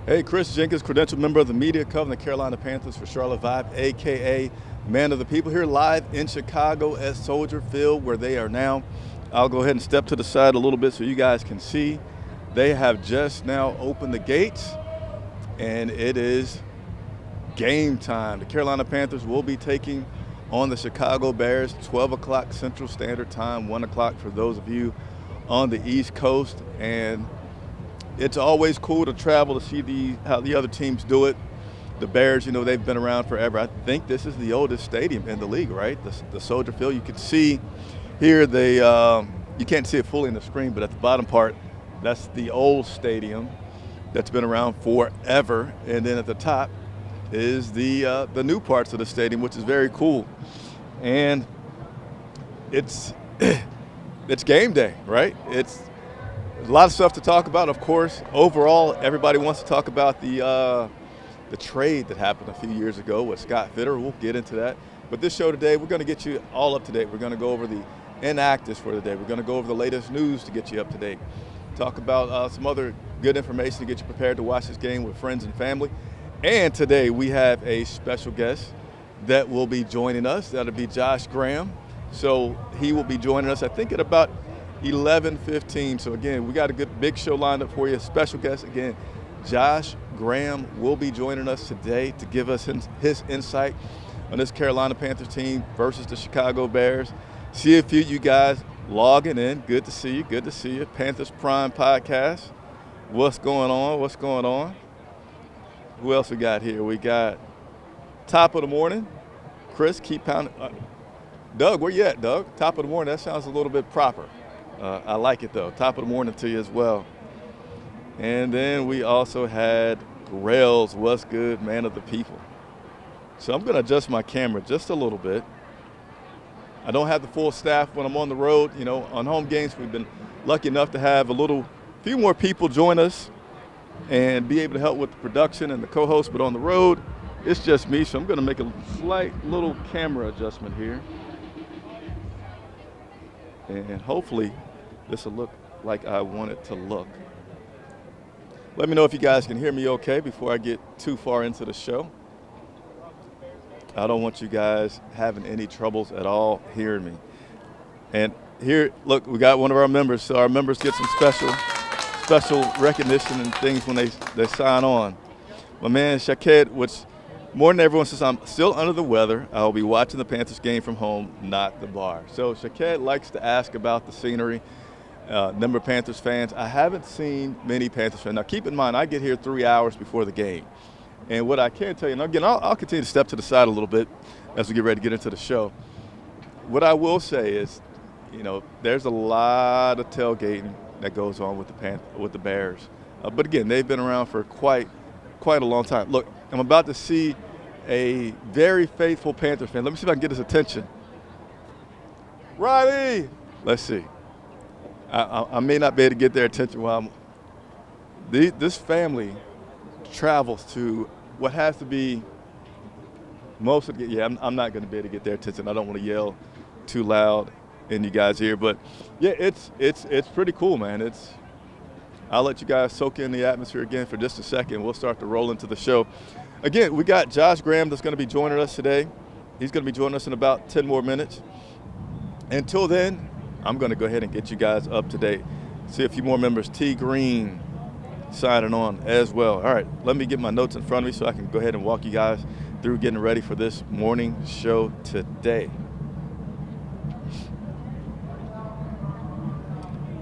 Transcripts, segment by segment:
Hey, Chris Jenkins, credentialed member of the media covering the Carolina Panthers for Charlotte Vibe, a.k.a. Man of the People, here live in Chicago at Soldier Field, where they are now. I'll go ahead and step to the side a little bit so you guys can see. They have just now opened the gates, and it is game time. The Carolina Panthers will be taking on the Chicago Bears, 12 o'clock Central Standard Time, 1 o'clock for those of you on the East Coast. And it's always cool to travel to see how the other teams do it. The Bears, they've been around forever. I think this is the oldest stadium in the league, right? The Soldier Field. You can see here you can't see it fully in the screen, but at the bottom part, that's the old stadium that's been around forever. And then at the top is the new parts of the stadium, which is very cool. And it's it's game day, right? There's a lot of stuff to talk about, of course. Overall, everybody wants to talk about the trade that happened a few years ago with Scott Fitter. We'll get into that. But this show today, we're going to get you all up to date. We're going to go over the inactives for the day. We're going to go over the latest news to get you up to date. Talk about some other good information to get you prepared to watch this game with friends and family. And today we have a special guest that will be joining us. That'll be Josh Graham. So he will be joining us, I think, at about 11:15. So again, we got a good big show lined up for you. Special guest again, Josh Graham will be joining us today to give us his insight on this Carolina Panthers team versus the Chicago Bears. See a few of you guys logging in. Good to see you. Good to see you. Panthers Prime Podcast. What's going on? What's going on? Who else we got here? We got Top of the Morning. Chris, keep pounding. Doug, where you at, Doug? Top of the Morning. That sounds a little bit proper. I like it, though. Top of the morning to you as well. And then we also had Rails, what's good, Man of the People. So I'm going to adjust my camera just a little bit. I don't have the full staff when I'm on the road. On home games, we've been lucky enough to have few more people join us and be able to help with the production and the co-host. But on the road, it's just me. So I'm going to make a slight little camera adjustment here. And hopefully this will look like I want it to look. Let me know if you guys can hear me okay before I get too far into the show. I don't want you guys having any troubles at all hearing me. And here, look, we got one of our members. So our members get some special recognition and things when they sign on. My man Shaq, which more than everyone says, I'm still under the weather. I'll be watching the Panthers game from home, not the bar. So Shaq likes to ask about the scenery. Number of Panthers fans. I haven't seen many Panthers fans. Now, keep in mind, I get here 3 hours before the game. And what I can tell you, and again, I'll continue to step to the side a little bit as we get ready to get into the show. What I will say is, there's a lot of tailgating that goes on with the Bears. But again, they've been around for quite a long time. Look, I'm about to see a very faithful Panthers fan. Let me see if I can get his attention. Riley! Let's see. I may not be able to get their attention while this family travels to what has to be most of the, I'm not going to be able to get their attention. I don't want to yell too loud in you guys' ear, but yeah, it's pretty cool, man. I'll let you guys soak in the atmosphere again for just a second. We'll start to roll into the show. Again, we got Josh Graham that's going to be joining us today. He's going to be joining us in about 10 more minutes. Until then, I'm going to go ahead and get you guys up to date. See a few more members. T. Green signing on as well. All right, let me get my notes in front of me so I can go ahead and walk you guys through getting ready for this morning show today.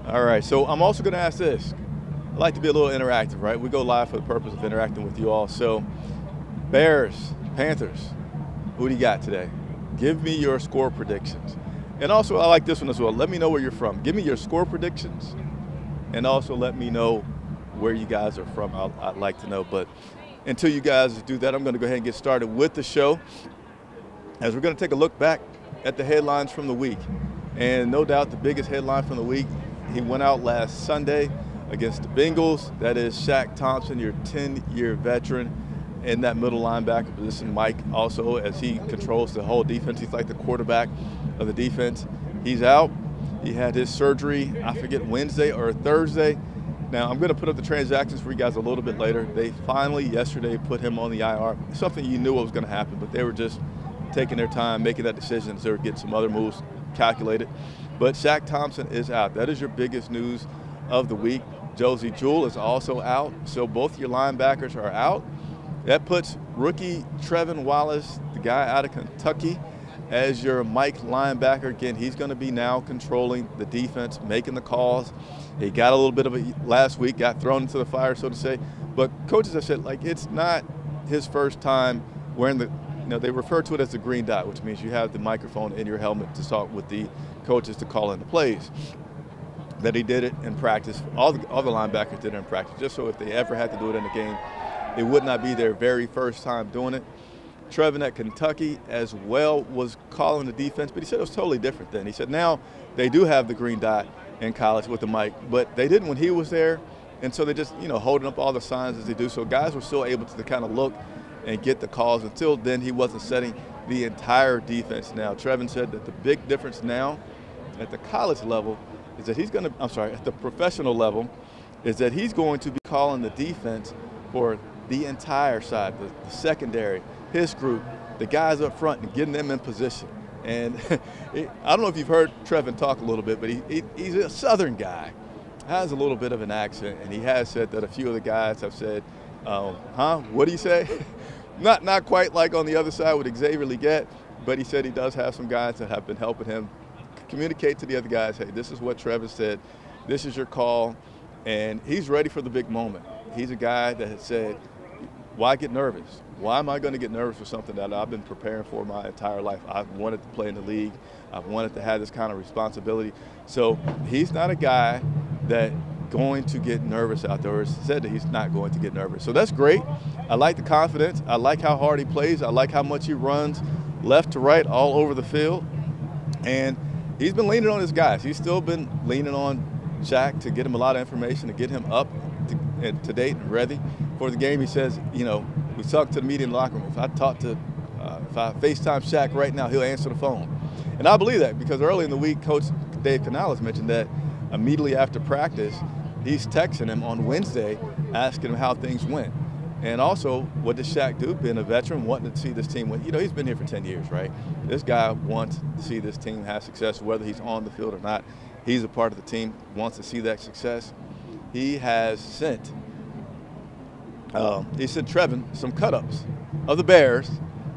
All right, so I'm also going to ask this. I like to be a little interactive, right? We go live for the purpose of interacting with you all. So Bears, Panthers, who do you got today? Give me your score predictions. And also, I like this one as well. Let me know where you're from. Give me your score predictions, and also let me know where you guys are from. I'd like to know. But until you guys do that, I'm going to go ahead and get started with the show, as we're going to take a look back at the headlines from the week. And no doubt the biggest headline from the week, he went out last Sunday against the Bengals. That is Shaq Thompson, your 10-year veteran in that middle linebacker position. Mike also, as he controls the whole defense, he's like the quarterback of the defense. He's out. He had his surgery, I forget, Wednesday or Thursday. Now, I'm going to put up the transactions for you guys a little bit later. They finally, yesterday, put him on the IR. Something you knew what was going to happen, but they were just taking their time, making that decision as they were getting some other moves calculated. But Shaq Thompson is out. That is your biggest news of the week. Josie Jewell is also out, so both your linebackers are out. That puts rookie Trevin Wallace, the guy out of Kentucky, as your Mike linebacker. Again, he's going to be now controlling the defense, making the calls. He got a little bit of it last week, got thrown into the fire, so to say. But coaches have said, like, it's not his first time wearing the, they refer to it as the green dot, which means you have the microphone in your helmet to talk with the coaches to call in the plays. That he did it in practice. All the linebackers did it in practice, just so if they ever had to do it in the game, it would not be their very first time doing it. Trevin at Kentucky as well was calling the defense, but he said it was totally different then. He said now they do have the green dot in college with the mic, but they didn't when he was there, and so they just, holding up all the signs as they do. So guys were still able to kind of look and get the calls. Until then, he wasn't setting the entire defense. Now, Trevin said that the big difference now at the college level is that at the professional level, is that he's going to be calling the defense for the entire side, the secondary, his group, the guys up front, and getting them in position. And I don't know if you've heard Trevin talk a little bit, but he's a Southern guy, has a little bit of an accent, and he has said that a few of the guys have said, what do you say? Not quite like on the other side with Xavier Leggett, but he said he does have some guys that have been helping him communicate to the other guys, hey, this is what Trevin said, this is your call, and he's ready for the big moment. He's a guy that has said, why get nervous? Why am I going to get nervous for something that I've been preparing for my entire life? I've wanted to play in the league. I've wanted to have this kind of responsibility. So he's not a guy that going to get nervous out there. Or said that he's not going to get nervous. So that's great. I like the confidence. I like how hard he plays. I like how much he runs left to right all over the field. And he's been leaning on his guys. He's still been leaning on Shaq to get him a lot of information, to get him up to date and ready for the game. He says, we talked to the media in the locker room. If I FaceTime Shaq right now, he'll answer the phone. And I believe that because early in the week, Coach Dave Canales mentioned that immediately after practice, he's texting him on Wednesday, asking him how things went. And also, what does Shaq do? Being a veteran, wanting to see this team win. He's been here for 10 years, right? This guy wants to see this team have success, whether he's on the field or not. He's a part of the team, wants to see that success. He has sent Trevin some cut-ups of the Bears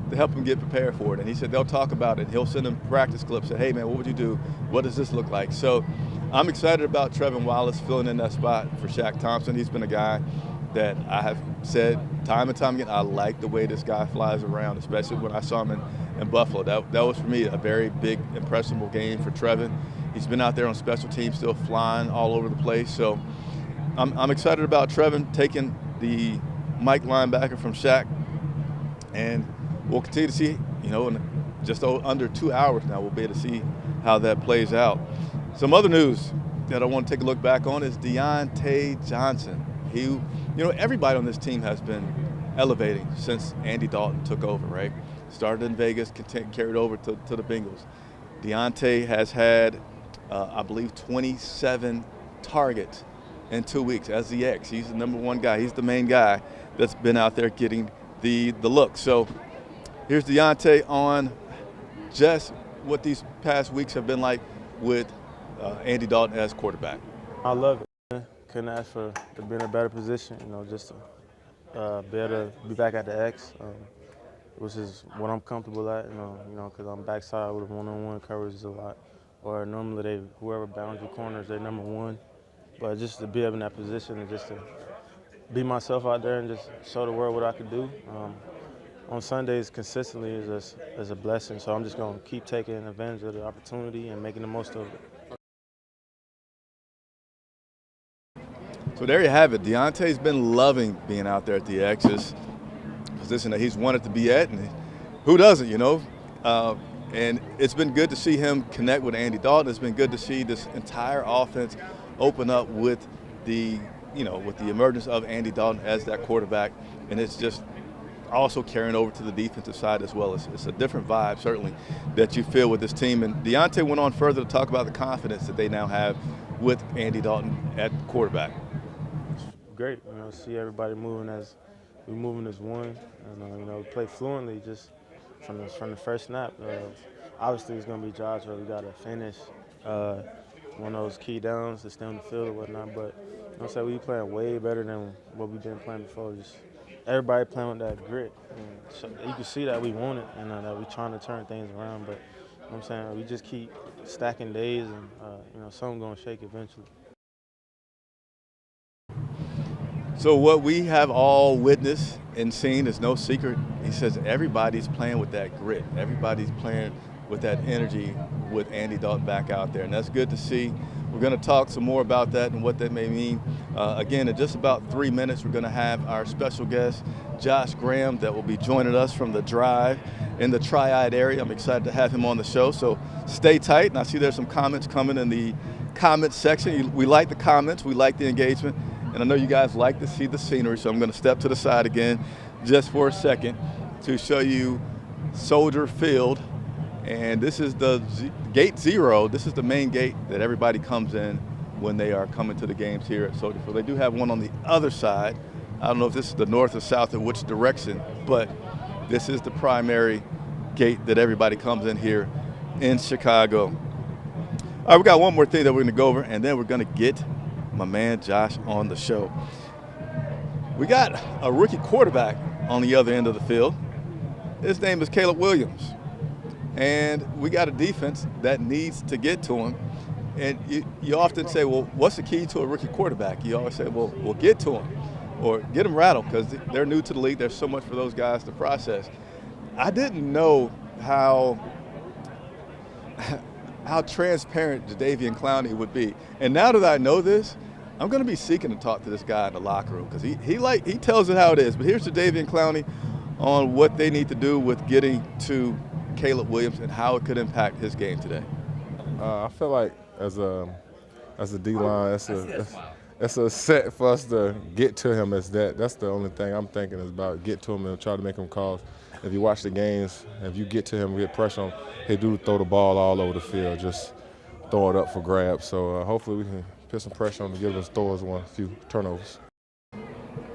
to help him get prepared for it. And he said they'll talk about it. He'll send him practice clips. Say, hey, man, what would you do? What does this look like? So I'm excited about Trevin Wallace filling in that spot for Shaq Thompson. He's been a guy that I have said time and time again, I like the way this guy flies around, especially when I saw him in Buffalo. That was, for me, a very big, impressionable game for Trevin. He's been out there on special teams, still flying all over the place. So I'm excited about Trevin taking the Mike linebacker from Shaq, and we'll continue to see, in just under 2 hours now, we'll be able to see how that plays out. Some other news that I want to take a look back on is Deontay Johnson. Everybody on this team has been elevating since Andy Dalton took over, right? Started in Vegas, carried over to the Bengals. Deontay has had, I believe, 27 targets in 2 weeks as the X. He's the number one guy. He's the main guy that's been out there getting the look. So here's Deontay on just what these past weeks have been like with Andy Dalton as quarterback. I love it. Couldn't ask for to be in a better position, just to be able to be back at the X, which is what I'm comfortable at, because I'm backside with one-on-one coverage a lot. Or normally whoever boundary corners, they're number one. But just to be able in that position and just to be myself out there and just show the world what I could do on Sundays consistently is a blessing. So I'm just going to keep taking advantage of the opportunity and making the most of it. So there you have it. Deontay's been loving being out there at the X's position that he's wanted to be at, and who doesn't, and it's been good to see him connect with Andy Dalton. It's been good to see this entire offense open up with the emergence of Andy Dalton as that quarterback, and it's just also carrying over to the defensive side as well. It's a different vibe, certainly, that you feel with this team. And Deontay went on further to talk about the confidence that they now have with Andy Dalton at quarterback. great. See everybody moving as one, and we play fluently just from the first snap. Obviously, it's going to be Josh where we got to finish one of those key downs to stay on the field or whatnot. But we playing way better than what we've been playing before. Just everybody playing with that grit. And so you can see that we want it and that we trying to turn things around. But we just keep stacking days, and something going to shake eventually. So what we have all witnessed and seen is no secret. He says everybody's playing with that grit. Everybody's playing with that energy with Andy Dalton back out there, and that's good to see. We're going to talk some more about that and what that may mean. Again, in just about 3 minutes, we're going to have our special guest, Josh Graham, that will be joining us from the Drive in the Triad area. I'm excited to have him on the show, so stay tight. And I see there's some comments coming in the comments section. We like the comments. We like the engagement. And I know you guys like to see the scenery, so I'm going to step to the side again just for a second to show you Soldier Field. And this is the gate 0. This is the main gate that everybody comes in when they are coming to the games here at Soldier Field. They do have one on the other side. I don't know if this is the north or south or which direction, but this is the primary gate that everybody comes in here in Chicago. All right, we got one more thing that we're going to go over, and then we're going to get my man Josh on the show. We got a rookie quarterback on the other end of the field. His name is Caleb Williams. And we got a defense that needs to get to him. And you often say, well, what's the key to a rookie quarterback? You always say, well, we'll get to him or get him rattled because they're new to the league. There's so much for those guys to process. I didn't know how transparent Jadeveon Clowney would be. And now that I know this, I'm going to be seeking to talk to this guy in the locker room because he tells it how it is. But here's Jadeveon Clowney on what they need to do with getting to Caleb Williams and how it could impact his game today. I feel like as a D-line, it's a set for us to get to him. That's the only thing I'm thinking is about get to him and try to make him calls. If you watch the games, if you get to him, get pressure on him, he do throw the ball all over the field, just throw it up for grabs. So hopefully we can put some pressure on him to give us throws a few turnovers.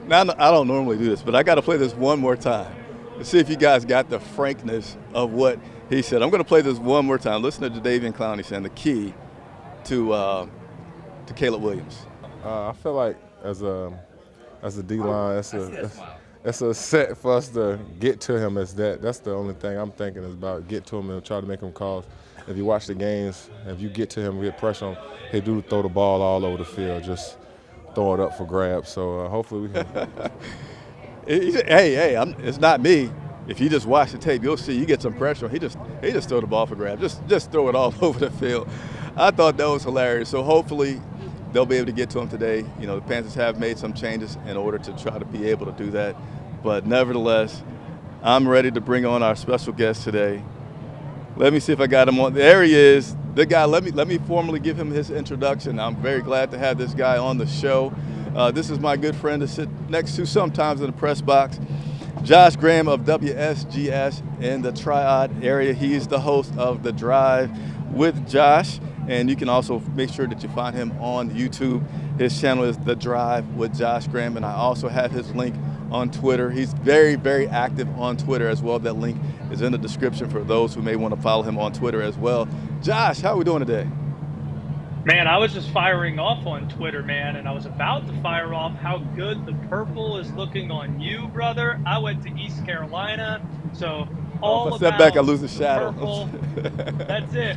Now, I don't normally do this, but I got to play this one more time. Let's see if you guys got the frankness of what he said. I'm going to play this one more time. Listen to Jadeveon Clowney saying the key to Caleb Williams. I feel like as a D-line, it's a set for us to get to him. That's the only thing I'm thinking is about get to him and try to make him calls. If you watch the games, if you get to him, get pressure on him, he do throw the ball all over the field, just throw it up for grabs. So hopefully we can. Hey, it's not me. If you just watch the tape, you'll see you get some pressure. He just throw the ball for grabs. Just throw it all over the field. I thought that was hilarious. So hopefully they'll be able to get to him today. The Panthers have made some changes in order to try to be able to do that. But nevertheless, I'm ready to bring on our special guest today. Let me see if I got him on. There he is. The guy. Let me formally give him his introduction. I'm very glad to have this guy on the show. This is my good friend to sit next to sometimes in the press box, Josh Graham of WSGS in the Triad area. He is the host of The Drive with Josh, and you can also make sure that you find him on YouTube. His channel is The Drive with Josh Graham, and I also have his link on Twitter. He's very, very active on Twitter as well. That link is in the description for those who may want to follow him on Twitter as well. Josh, how are we doing today? Man, I was just firing off on Twitter, man, and I was about to fire off how good the purple is looking on you, brother. I went to East Carolina, so all if I about step back, I lose the shadow. Purple. That's it.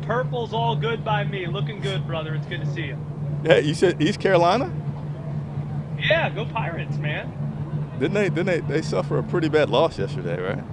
Purple's all good by me. Looking good, brother. It's good to see you. Hey, you said East Carolina? Yeah, go Pirates, man. Didn't they suffer a pretty bad loss yesterday, right?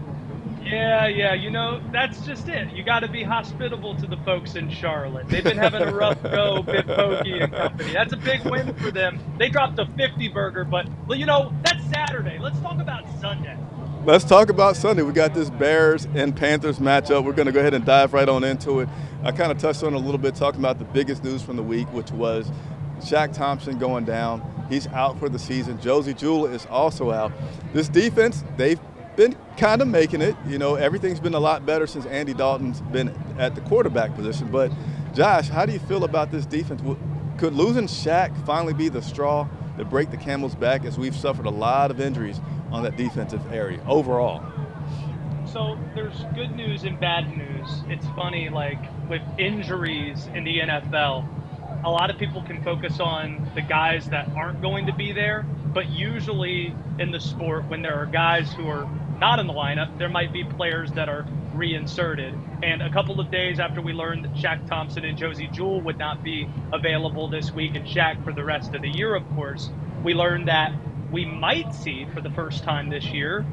Yeah, that's just it. You got to be hospitable to the folks in Charlotte. They've been having a rough go, Big Pokey and company. That's a big win for them. They dropped a 50 burger, but, that's Saturday. Let's talk about Sunday. Let's talk about Sunday. We got this Bears and Panthers matchup. We're going to go ahead and dive right on into it. I kind of touched on it a little bit, talking about the biggest news from the week, which was Shaq Thompson going down. He's out for the season. Josie Jewell is also out. This defense, they've been kind of making it. Everything's been a lot better since Andy Dalton's been at the quarterback position. But, Josh, how do you feel about this defense? Could losing Shaq finally be the straw to break the camel's back, as we've suffered a lot of injuries on that defensive area overall? So there's good news and bad news. It's funny, like with injuries in the NFL, a lot of people can focus on the guys that aren't going to be there, but usually in the sport, when there are guys who are not in the lineup, there might be players that are reinserted. And a couple of days after we learned that Shaq Thompson and Josie Jewell would not be available this week, and Shaq for the rest of the year, of course, we learned that we might see for the first time this year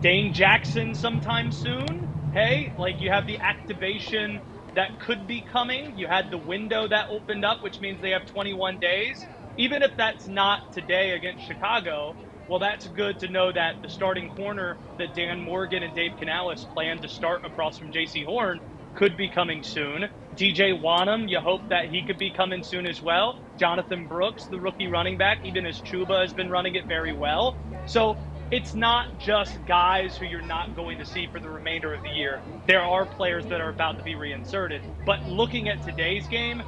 Dane Jackson sometime soon. Hey, like you have the activation that could be coming. You had the window that opened up, which means they have 21 days. Even if that's not today against Chicago, well, that's good to know that the starting corner that Dan Morgan and Dave Canales plan to start across from J.C. Horn could be coming soon. DJ Wanham, you hope that he could be coming soon as well. Jonathan Brooks, the rookie running back, even as Chuba has been running it very well. So it's not just guys who you're not going to see for the remainder of the year. There are players that are about to be reinserted. But looking at today's game,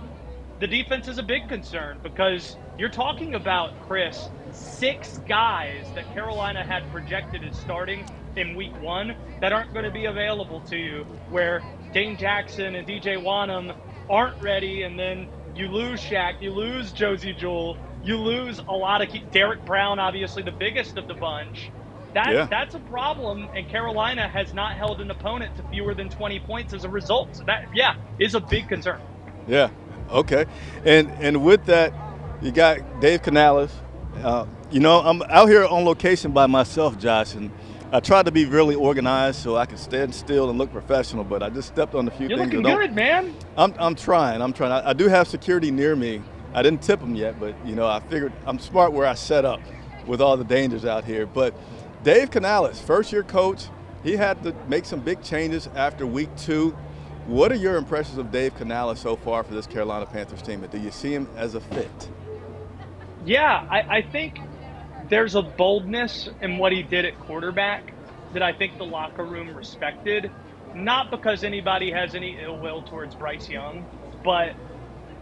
the defense is a big concern because you're talking about, Chris, 6 guys that Carolina had projected as starting in week 1 that aren't going to be available to you, where Dane Jackson and DJ Wanham aren't ready, and then you lose Shaq, you lose Josie Jewell, you lose a lot of Derek Brown, obviously the biggest of the bunch. That's a problem, and Carolina has not held an opponent to fewer than 20 points as a result. So that, is a big concern. Yeah, okay. And with that, you got Dave Canales. I'm out here on location by myself, Josh, and I tried to be really organized so I could stand still and look professional, but I just stepped on a few You're things. You're looking good, man. I'm trying. I do have security near me. I didn't tip them yet, but, I figured I'm smart where I set up with all the dangers out here. But Dave Canales, first-year coach, he had to make some big changes after week 2. What are your impressions of Dave Canales so far for this Carolina Panthers team? And do you see him as a fit? Yeah, I think there's a boldness in what he did at quarterback that I think the locker room respected, not because anybody has any ill will towards Bryce Young, but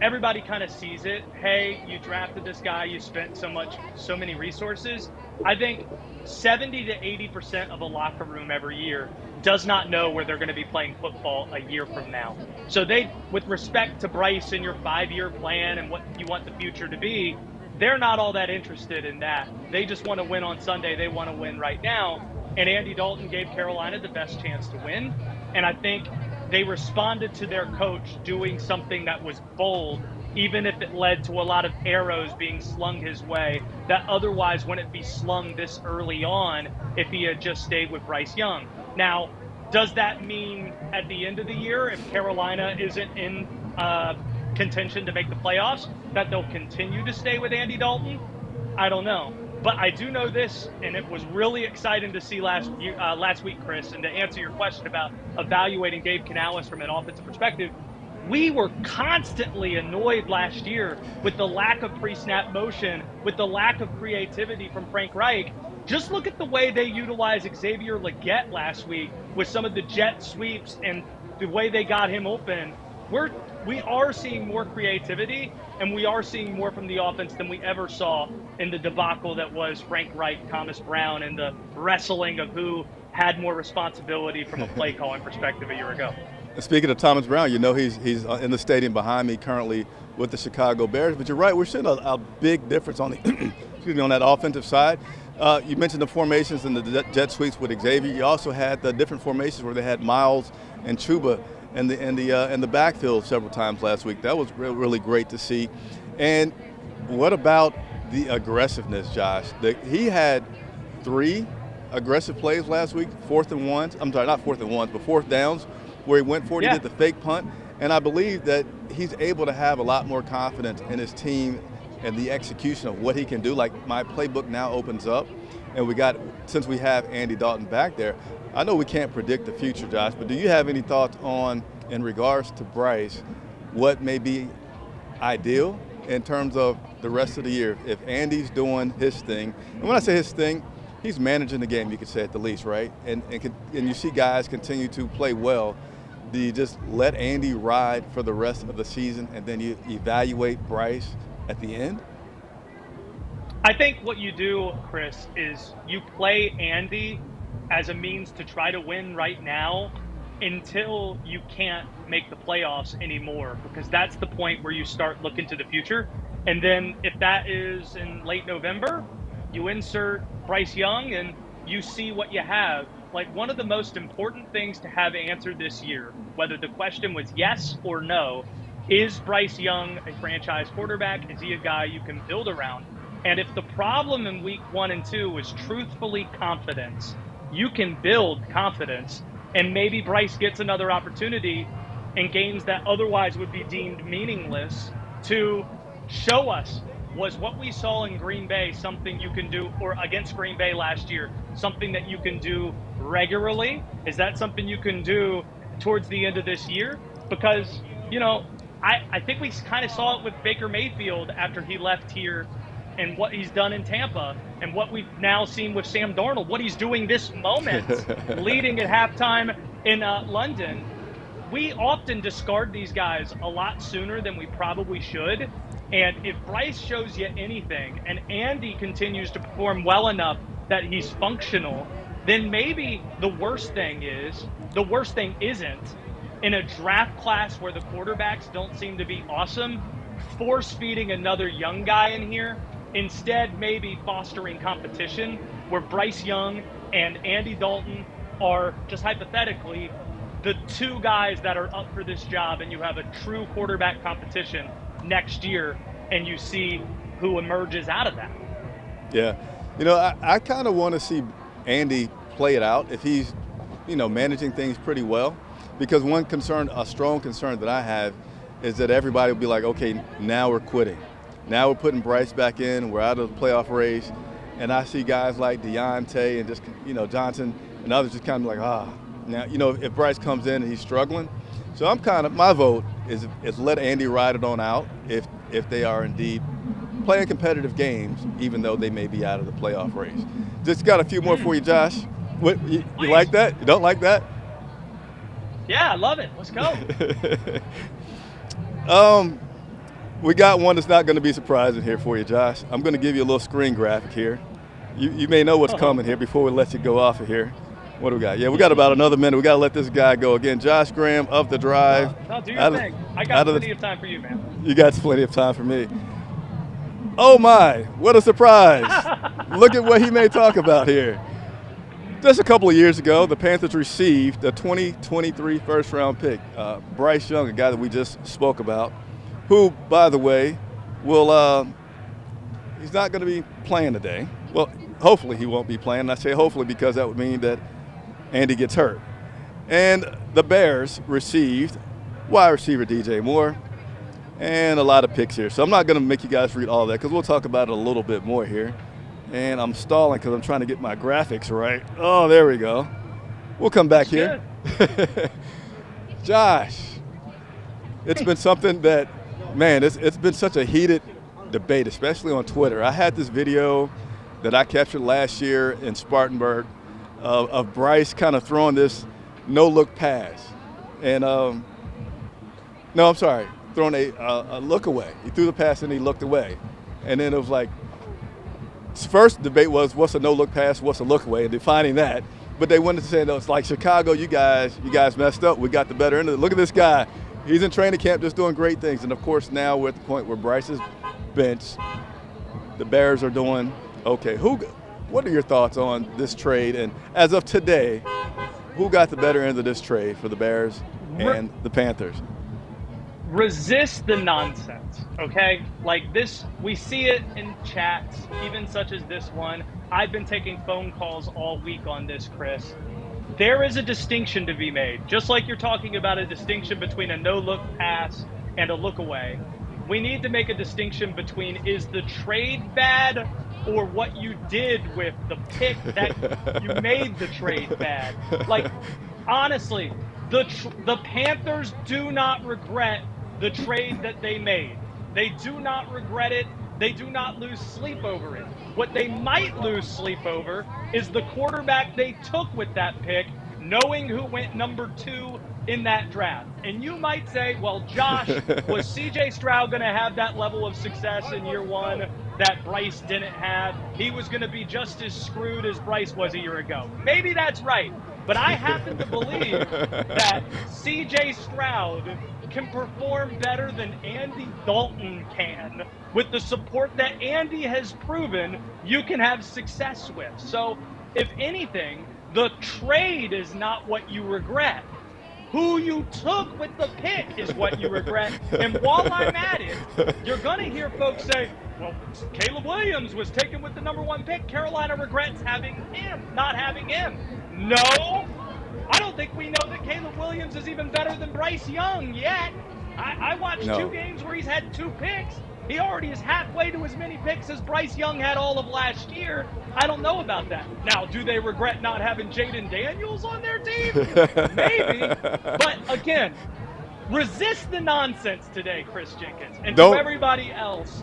everybody kind of sees it. Hey, you drafted this guy, you spent so many resources. I think 70 to 80% of a locker room every year does not know where they're going to be playing football a year from now. So they, with respect to Bryce and your 5-year plan and what you want the future to be, they're not all that interested in that. They just want to win on Sunday. They want to win right now. And Andy Dalton gave Carolina the best chance to win. And I think they responded to their coach doing something that was bold, even if it led to a lot of arrows being slung his way that otherwise wouldn't be slung this early on if he had just stayed with Bryce Young. Now, does that mean at the end of the year, if Carolina isn't in contention to make the playoffs, that they'll continue to stay with Andy Dalton? I don't know. But I do know this, and it was really exciting to see last week, Chris, and to answer your question about evaluating Dave Canales from an offensive perspective, we were constantly annoyed last year with the lack of pre-snap motion, with the lack of creativity from Frank Reich. Just look at the way they utilized Xavier Legette last week with some of the jet sweeps and the way they got him open. We are seeing more creativity, and we are seeing more from the offense than we ever saw in the debacle that was Frank Reich, Thomas Brown, and the wrestling of who had more responsibility from a play calling perspective a year ago. Speaking of Thomas Brown, he's in the stadium behind me currently with the Chicago Bears. But you're right, we're seeing a big difference on the on that offensive side. You mentioned the formations and the jet sweeps with Xavier. You also had the different formations where they had Miles and Chuba in the backfield several times last week. That was really great to see. And what about the aggressiveness, Josh? He had 3 aggressive plays last week, 4th and 1s. I'm sorry, not 4th and 1s, but 4th downs, where he went for it. He did the fake punt. And I believe that he's able to have a lot more confidence in his team and the execution of what he can do. Like, my playbook now opens up, and since we have Andy Dalton back there, I know we can't predict the future, Josh, but do you have any thoughts in regards to Bryce, what may be ideal in terms of the rest of the year if Andy's doing his thing? And when I say his thing, he's managing the game, you could say at the least, right? And you see guys continue to play well. Do you just let Andy ride for the rest of the season and then you evaluate Bryce at the end? I think what you do, Chris, is you play Andy as a means to try to win right now until you can't make the playoffs anymore, because that's the point where you start looking to the future. And then if that is in late November, you insert Bryce Young and you see what you have. Like, one of the most important things to have answered this year, whether the question was yes or no, is Bryce Young a franchise quarterback? Is he a guy you can build around? And if the problem in week 1 and 2 was truthfully confidence, you can build confidence. And maybe Bryce gets another opportunity in games that otherwise would be deemed meaningless to show us, was what we saw in Green Bay something you can do, or against Green Bay last year, something that you can do regularly? Is that something you can do towards the end of this year? Because, I think we kind of saw it with Baker Mayfield after he left here, and what he's done in Tampa, and what we've now seen with Sam Darnold, what he's doing this moment, leading at halftime in London. We often discard these guys a lot sooner than we probably should. And if Bryce shows you anything, and Andy continues to perform well enough that he's functional, then maybe the worst thing isn't, in a draft class where the quarterbacks don't seem to be awesome, force feeding another young guy in here. Instead, maybe fostering competition where Bryce Young and Andy Dalton are, just hypothetically, the two guys that are up for this job, and you have a true quarterback competition next year, and you see who emerges out of that. Yeah. I kind of want to see Andy play it out if he's, managing things pretty well. Because a strong concern that I have is that everybody will be like, okay, now we're quitting. Now we're putting Bryce back in. We're out of the playoff race. And I see guys like Deontay and just, Johnson and others just kind of like, Now, if Bryce comes in and he's struggling. So my vote is let Andy ride it on out if they are indeed playing competitive games, even though they may be out of the playoff race. Just got a few more for you, Josh. What, you like that? You don't like that? Yeah, I love it. Let's go. We got one that's not going to be surprising here for you, Josh. I'm going to give you a little screen graphic here. You may know what's coming here before we let you go off of here. What do we got? Yeah, we got about another minute. We got to let this guy go. Again, Josh Graham of The Drive. No, do your thing. I got plenty of time for you, man. You got plenty of time for me. Oh, my. What a surprise. Look at what he may talk about here. Just a couple of years ago, the Panthers received a 2023 first-round pick, Bryce Young, a guy that we just spoke about, who, by the way, he's not going to be playing today. Well, hopefully he won't be playing. And I say hopefully because that would mean that Andy gets hurt. And the Bears received wide receiver DJ Moore and a lot of picks here. So I'm not going to make you guys read all that because we'll talk about it a little bit more here. And I'm stalling because I'm trying to get my graphics right. Oh, there we go. We'll come back here. Josh, it's been something that, man, it's been such a heated debate, especially on Twitter. I had this video that I captured last year in Spartanburg of Bryce kind of throwing this no-look pass. And, no, I'm sorry, throwing a look away. He threw the pass and he looked away. And then it was like, first debate was what's a no-look pass, what's a look away, and defining that. But they wanted to say, no, it's like Chicago, you guys messed up. We got the better end of it. Look at this guy. He's in training camp just doing great things. And, of course, now we're at the point where Bryce is benched. The Bears are doing okay. What are your thoughts on this trade? And as of today, who got the better end of this trade for the Bears and the Panthers? Resist the nonsense, okay? Like this, we see it in chats, even such as this one. I've been taking phone calls all week on this, Chris. There is a distinction to be made. Just like you're talking about a distinction between a no-look pass and a look away. We need to make a distinction between is the trade bad or what you did with the pick that you made the trade bad. Like, honestly, the Panthers do not regret the trade that they made. They do not regret it. They do not lose sleep over it. What they might lose sleep over is the quarterback they took with that pick, knowing who went number 2 in that draft. And you might say, well, Josh, was C.J. Stroud going to have that level of success in year 1 that Bryce didn't have. He was going to be just as screwed as Bryce was a year ago. Maybe that's right. But I happen to believe that C.J. Stroud can perform better than Andy Dalton can with the support that Andy has proven you can have success with. So, if anything, the trade is not what you regret. Who you took with the pick is what you regret. And while I'm at it, you're going to hear folks say, well, Caleb Williams was taken with the number 1 pick. Carolina regrets not having him. No, I don't think we know that Caleb Williams is even better than Bryce Young yet. I watched 2 games where he's had 2 picks. He already is halfway to as many picks as Bryce Young had all of last year. I don't know about that. Now, do they regret not having Jaden Daniels on their team? Maybe. But again, resist the nonsense today, Chris Jenkins. And to everybody else,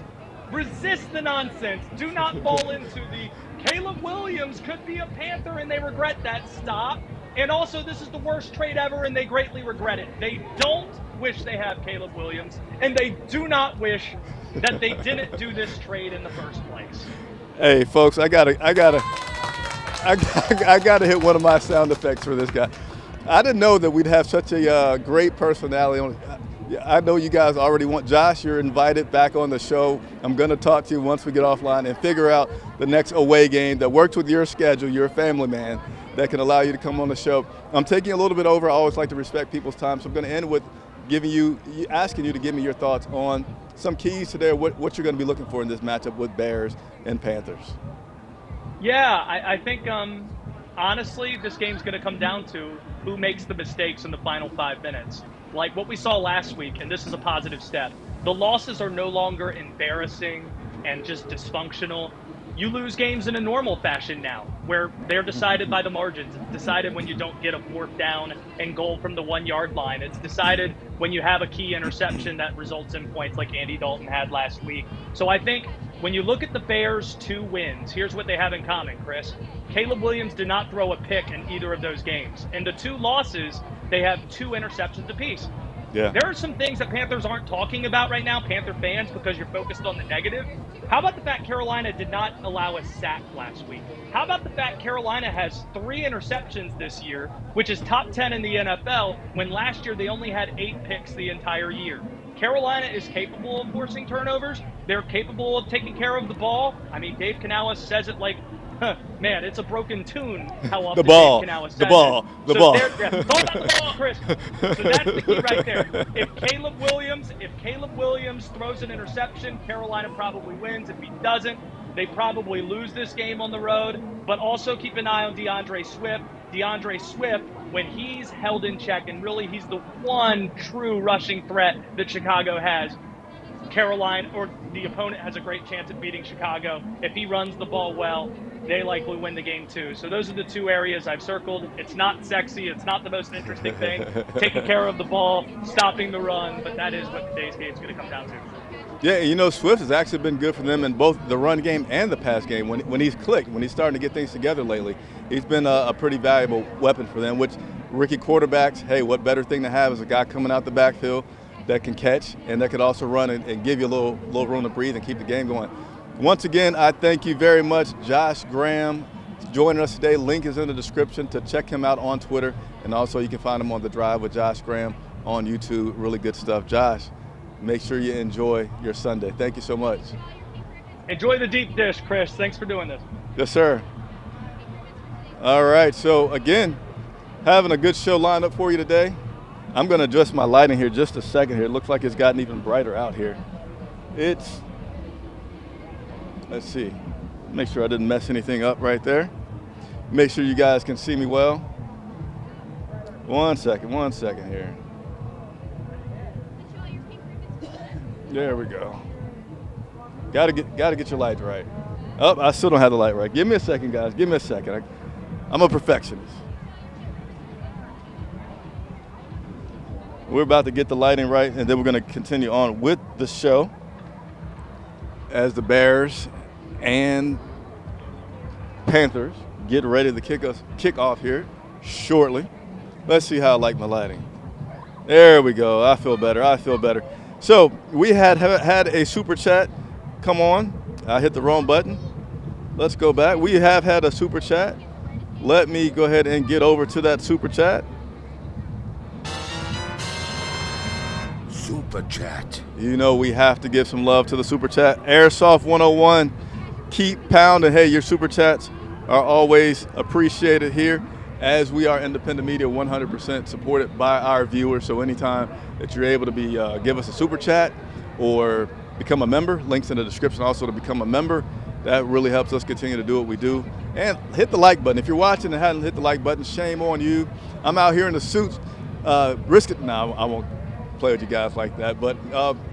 resist the nonsense. Do not fall into the Caleb Williams could be a Panther and they regret that. Stop. And also, this is the worst trade ever and they greatly regret it. They don't wish they have Caleb Williams, and they do not wish that they didn't do this trade in the first place. Hey, folks, I gotta hit one of my sound effects for this guy. I didn't know that we'd have such a great personality. I know you guys already want Josh. You're invited back on the show. I'm going to talk to you once we get offline and figure out the next away game that works with your schedule. You're a family man that can allow you to come on the show. I'm taking a little bit over. I always like to respect people's time, so I'm going to end with asking you to give me your thoughts on some keys today, what you're going to be looking for in this matchup with Bears and Panthers. Yeah, I think honestly, this game's going to come down to who makes the mistakes in the final 5 minutes. Like what we saw last week, and this is a positive step. The losses are no longer embarrassing and just dysfunctional. You lose games in a normal fashion now, where they're decided by the margins. It's decided when you don't get a 4th down and goal from the 1-yard line. It's decided when you have a key interception that results in points like Andy Dalton had last week. So I think when you look at the Bears' 2 wins, here's what they have in common, Chris. Caleb Williams did not throw a pick in either of those games. In the 2 losses, they have 2 interceptions apiece. Yeah. There are some things that Panthers aren't talking about right now, Panther fans, because you're focused on the negative. How about the fact Carolina did not allow a sack last week? How about the fact Carolina has 3 interceptions this year, which is top 10 in the NFL, when last year they only had 8 picks the entire year? Carolina is capable of forcing turnovers. They're capable of taking care of the ball. I mean, Dave Canales says it like, man, it's a broken tune how often Dave Canales says it. The ball. It's all about the ball, Chris. So that's the key right there. If Caleb Williams throws an interception, Carolina probably wins. If he doesn't, they probably lose this game on the road. But also keep an eye on DeAndre Swift. DeAndre Swift, when he's held in check, and really he's the one true rushing threat that Chicago has, Carolina or the opponent has a great chance at beating Chicago. If he runs the ball well, they likely win the game too. So those are the 2 areas I've circled. It's not sexy. It's not the most interesting thing. Taking care of the ball, stopping the run, but that is what today's game is going to come down to. Yeah, Swift has actually been good for them in both the run game and the pass game. When he's clicked, when he's starting to get things together lately, he's been a pretty valuable weapon for them, which rookie quarterbacks, hey, what better thing to have is a guy coming out the backfield that can catch and that could also run and give you a little room to breathe and keep the game going. Once again, I thank you very much, Josh Graham, joining us today. Link is in the description to check him out on Twitter, and also you can find him on The Drive with Josh Graham on YouTube. Really good stuff. Josh, make sure you enjoy your Sunday. Thank you so much. Enjoy the deep dish, Chris. Thanks for doing this. Yes, sir. All right, so again, having a good show lined up for you today. I'm going to adjust my lighting here just a second here. It looks like it's gotten even brighter out here. Let's see, make sure I didn't mess anything up right there. Make sure you guys can see me well. One second here. There we go. Gotta get your light right. Oh, I still don't have the light right. Give me a second, guys. Give me a second. I'm a perfectionist. We're about to get the lighting right, and then we're going to continue on with the show as the Bears and Panthers get ready to kick off here shortly. Let's see how I like my lighting. There we go. I feel better. So we had a super chat come on. I hit the wrong button. Let's go back. We have had a super chat. Let me go ahead and get over to that super chat. Super chat. You know we have to give some love to the super chat. Airsoft 101, keep pounding. Hey, your super chats are always appreciated here, as we are independent media, 100% supported by our viewers. So anytime that you're able to be give us a super chat or become a member, links in the description also to become a member. That really helps us continue to do what we do. And hit the like button. If you're watching and hadn't hit the like button, shame on you. I'm out here in the suits. Risk it. No, I won't play with you guys like that. But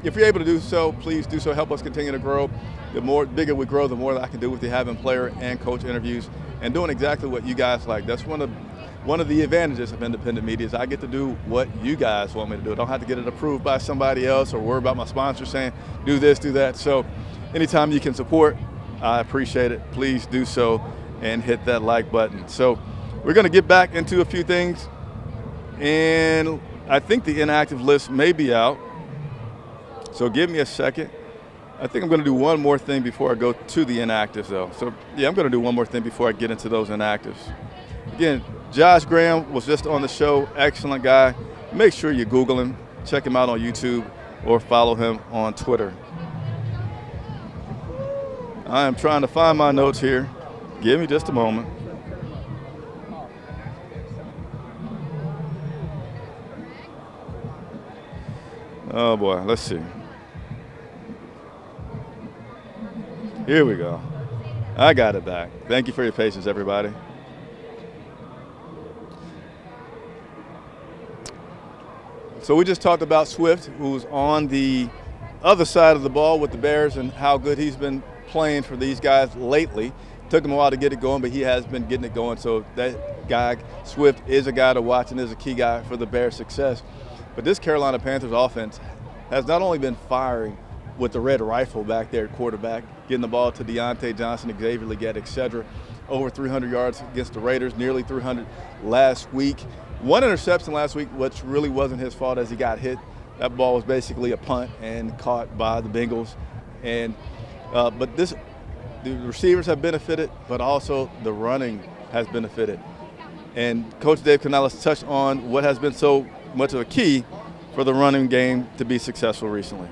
if you're able to do so, please do so. Help us continue to grow. The more bigger we grow, the more that I can do with you having player and coach interviews and doing exactly what you guys like. That's one of the advantages of independent media is I get to do what you guys want me to do. I don't have to get it approved by somebody else or worry about my sponsor saying, do this, do that. So anytime you can support, I appreciate it. Please do so and hit that like button. So we're going to get back into a few things. And I think the inactive list may be out. So give me a second. I think I'm going to do one more thing before I go to the inactives, though. So, yeah, I'm going to do one more thing before I get into those inactives. Again, Josh Graham was just on the show. Excellent guy. Make sure you Google him. Check him out on YouTube or follow him on Twitter. I am trying to find my notes here. Give me just a moment. Oh, boy. Let's see. Here we go. I got it back. Thank you for your patience, everybody. So we just talked about Swift, who's on the other side of the ball with the Bears and how good he's been playing for these guys lately. Took him a while to get it going, but he has been getting it going. So that guy, Swift, is a guy to watch and is a key guy for the Bears' success. But this Carolina Panthers offense has not only been firing with the red rifle back there at quarterback, getting the ball to Deontay Johnson, Xavier Legette, etc. Over 300 yards against the Raiders, nearly 300 last week. One interception last week, which really wasn't his fault as he got hit. That ball was basically a punt and caught by the Bengals. And but the receivers have benefited, but also the running has benefited. And Coach Dave Canales touched on what has been so much of a key for the running game to be successful recently.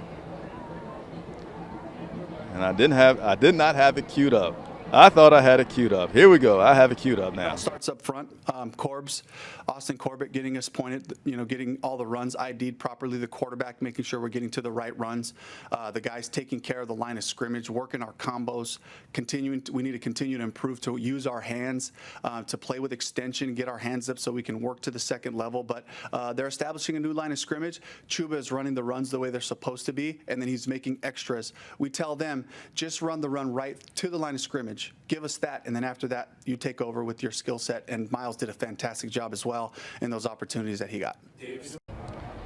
And I did not have it queued up. I thought I had it queued up. Here we go. I have it queued up now. Starts up front. Corbs, Austin Corbett getting us pointed, getting all the runs ID'd properly. The quarterback making sure we're getting to the right runs. The guys taking care of the line of scrimmage, working our combos. We need to continue to improve to use our hands, to play with extension, get our hands up so we can work to the second level. But they're establishing a new line of scrimmage. Chuba is running the runs the way they're supposed to be, and then he's making extras. We tell them, just run the run right to the line of scrimmage. Give us that, and then after that, you take over with your skill set. And Miles did a fantastic job as well in those opportunities that he got.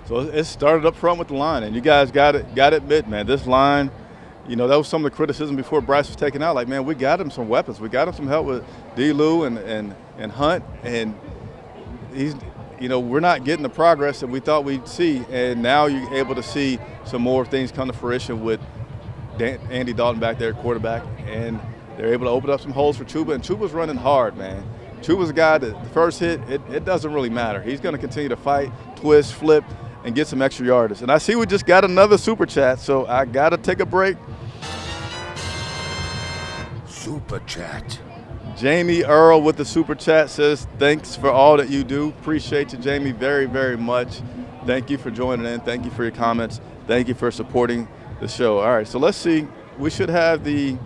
So it started up front with the line, and you guys got to admit, man, this line, that was some of the criticism before Bryce was taken out. Like, man, we got him some weapons. We got him some help with D-Lou and Hunt, and he's, we're not getting the progress that we thought we'd see. And now you're able to see some more things come to fruition with Andy Dalton back there at quarterback, and they're able to open up some holes for Chuba, and Chuba's running hard, man. Chuba's a guy that the first hit, it doesn't really matter. He's going to continue to fight, twist, flip, and get some extra yardage. And I see we just got another super chat, so I got to take a break. Super chat. Jamie Earl with the super chat says, thanks for all that you do. Appreciate you, Jamie, very, very much. Thank you for joining in. Thank you for your comments. Thank you for supporting the show. All right, so let's see. We should have the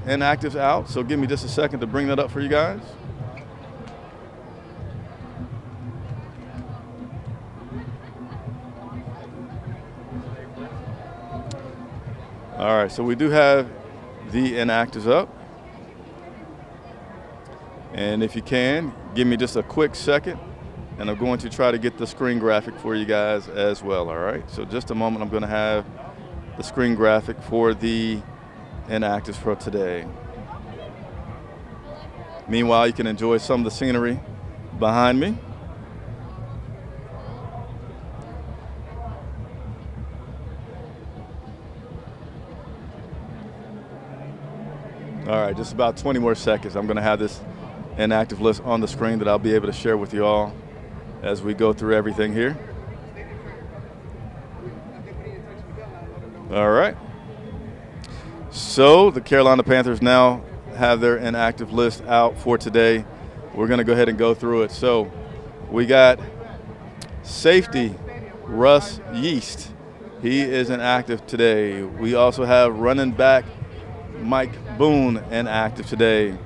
inactives out, so give me just a second to bring that up for you guys. All right, so we do have the inactives up. And if you can, give me just a quick second, and I'm going to try to get the screen graphic for you guys as well, all right? So just a moment, I'm going to have the screen graphic for the inactives for today. Meanwhile, you can enjoy some of the scenery behind me. All right, just about 20 more seconds. I'm going to have this inactive list on the screen that I'll be able to share with you all as we go through everything here. All right. So the Carolina Panthers now have their inactive list out for today. We're going to go ahead and go through it. So we got safety Russ Yeast. He is inactive today. We also have running back Mike Boone inactive today.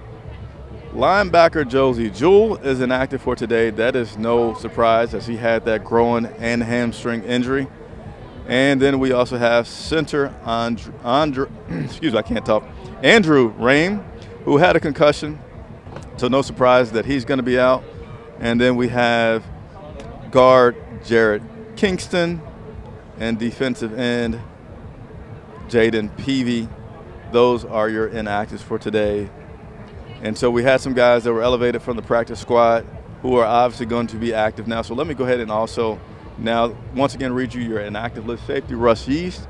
Linebacker Josie Jewell is inactive for today. That is no surprise as he had that groin and hamstring injury. And then we also have center Andrew Raym, who had a concussion. So no surprise that he's going to be out. And then we have guard Jared Kingston and defensive end Jaden Peavy. Those are your inactives for today. And so we had some guys that were elevated from the practice squad who are obviously going to be active now. So let me go ahead and also now once again read you your inactive list. Safety Russ Yeast,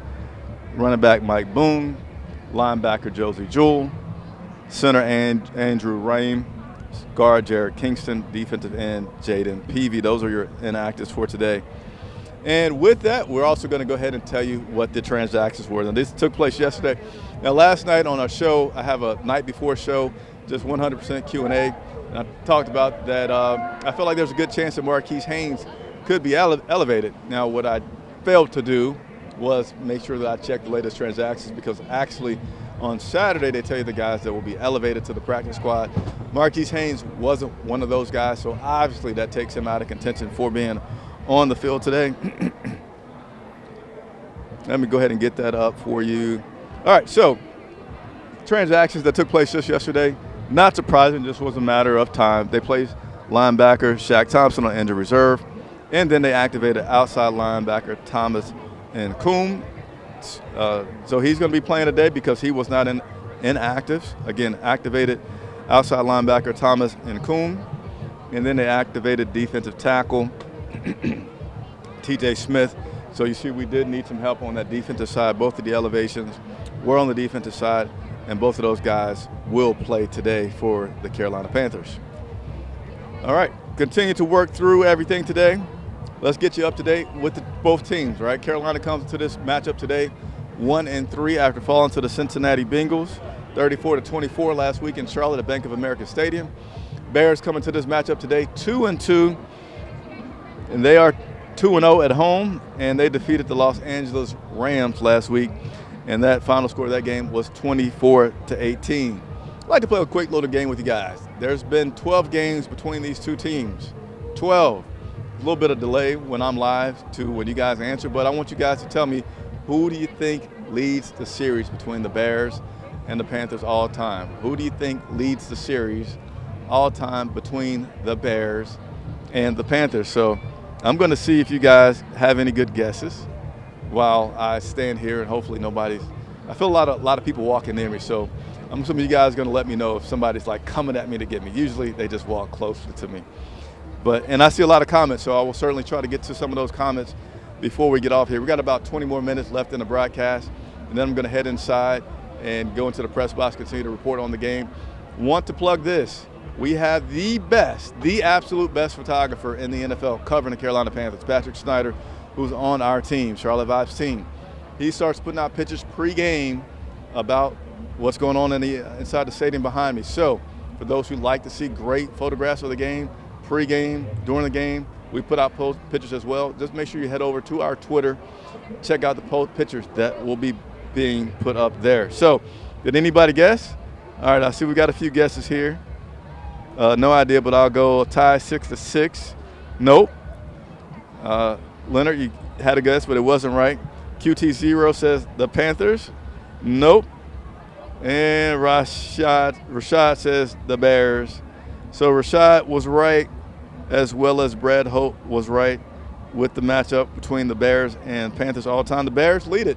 running back Mike Boone, linebacker Josie Jewell, center Andrew Raym, guard Jared Kingston, defensive end Jaden Peavy. Those are your inactives for today. And with that, we're also going to go ahead and tell you what the transactions were. Now, this took place yesterday. Now, last night on our show, I have a night before show, just 100% Q&A. And I talked about that I felt like there's a good chance that Marquise Haynes could be elevated. Now, what I failed to do was make sure that I checked the latest transactions because actually on Saturday, they tell you the guys that will be elevated to the practice squad. Marquise Haynes wasn't one of those guys, so obviously that takes him out of contention for being on the field today. Let me go ahead and get that up for you. All right, so transactions that took place just yesterday, not surprising, just was a matter of time. They placed linebacker Shaq Thompson on injured reserve, and then they activated outside linebacker Thomas and Coombe. So he's going to be playing today because he was not in inactives. Again, activated outside linebacker Thomas and Coombe, and then they activated defensive tackle TJ Smith. So you see we did need some help on that defensive side. Both of the elevations were on the defensive side, and both of those guys will play today for the Carolina Panthers. All right, continue to work through everything today. Let's get you up to date with both teams, right? Carolina comes to this matchup today 1-3 after falling to the Cincinnati Bengals 34-24 last week in Charlotte at Bank of America Stadium. Bears coming to this matchup today 2-2, and they are 2-0 at home, and they defeated the Los Angeles Rams last week, and that final score of that game was 24-18. I'd like to play a quick little game with you guys. There's been 12 games between these two teams, 12. A little bit of delay when I'm live to when you guys answer, but I want you guys to tell me, who do you think leads the series between the Bears and the Panthers all time? Who do you think leads the series all time between the Bears and the Panthers? So I'm going to see if you guys have any good guesses while I stand here, and hopefully nobody's – I feel a lot of people walking near me, so I'm assuming you guys are going to let me know if somebody's like coming at me to get me. Usually they just walk closer to me. And I see a lot of comments, so I will certainly try to get to some of those comments before we get off here. We got about 20 more minutes left in the broadcast, and then I'm going to head inside and go into the press box, continue to report on the game. Want to plug this. We have the absolute best photographer in the NFL covering the Carolina Panthers, Patrick Snyder, who's on our team, Charlotte Vibes team. He starts putting out pictures pre-game about what's going on inside the stadium behind me. So for those who like to see great photographs of the game, pre-game, during the game, we put out post pictures as well. Just make sure you head over to our Twitter, check out the post pictures that will be being put up there. So, did anybody guess? All right, I see we got a few guesses here. No idea, but I'll go tie 6-6. Nope. Leonard, you had a guess, but it wasn't right. QT0 says the Panthers. Nope. And Rashad says the Bears. So Rashad was right, as well as Brad Hope was right with the matchup between the Bears and Panthers all time. The Bears lead it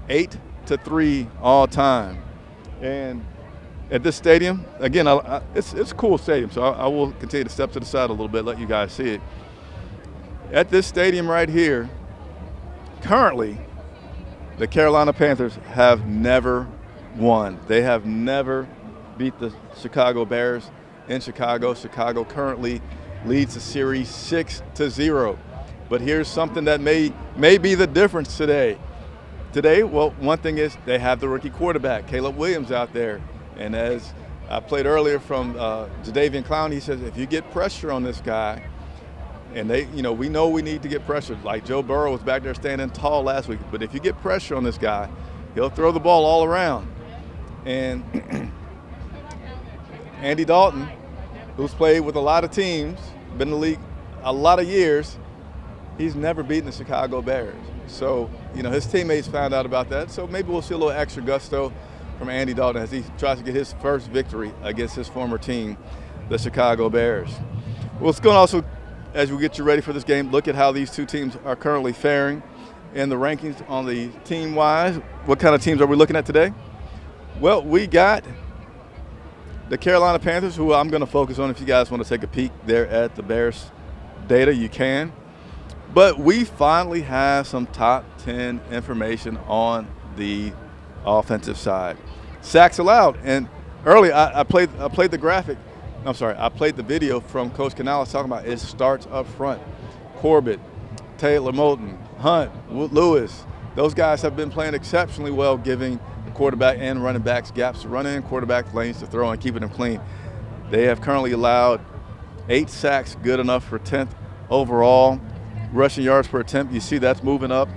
8-3 all time. And at this stadium, again, it's a cool stadium, so I will continue to step to the side a little bit, let you guys see it. At this stadium right here, currently, the Carolina Panthers have never 1. They have never beat the Chicago Bears in Chicago. Chicago currently leads the series 6-0. But here's something that may be the difference today. Today, well, one thing is they have the rookie quarterback, Caleb Williams, out there. And as I played earlier from Jadeveon Clown, he says if you get pressure on this guy, and we know we need to get pressure. Like Joe Burrow was back there standing tall last week. But if you get pressure on this guy, he'll throw the ball all around. And Andy Dalton, who's played with a lot of teams, been in the league a lot of years, he's never beaten the Chicago Bears. So, his teammates found out about that. So maybe we'll see a little extra gusto from Andy Dalton as he tries to get his first victory against his former team, the Chicago Bears. Well, it's going to also, as we get you ready for this game, look at how these two teams are currently faring in the rankings on the team-wise. What kind of teams are we looking at today? Well, we got the Carolina Panthers, who I'm going to focus on. If you guys want to take a peek there at the Bears data, you can. But we finally have some top 10 information on the offensive side. Sacks allowed. And early, I played the graphic. I played the video from Coach Canales talking about it starts up front. Corbett, Taylor Moton, Hunt, Lewis, those guys have been playing exceptionally well, giving the quarterback and running backs gaps to run in, quarterback lanes to throw, and keeping them clean. They have currently allowed 8 sacks, good enough for 10th overall. Rushing yards per attempt, you see that's moving up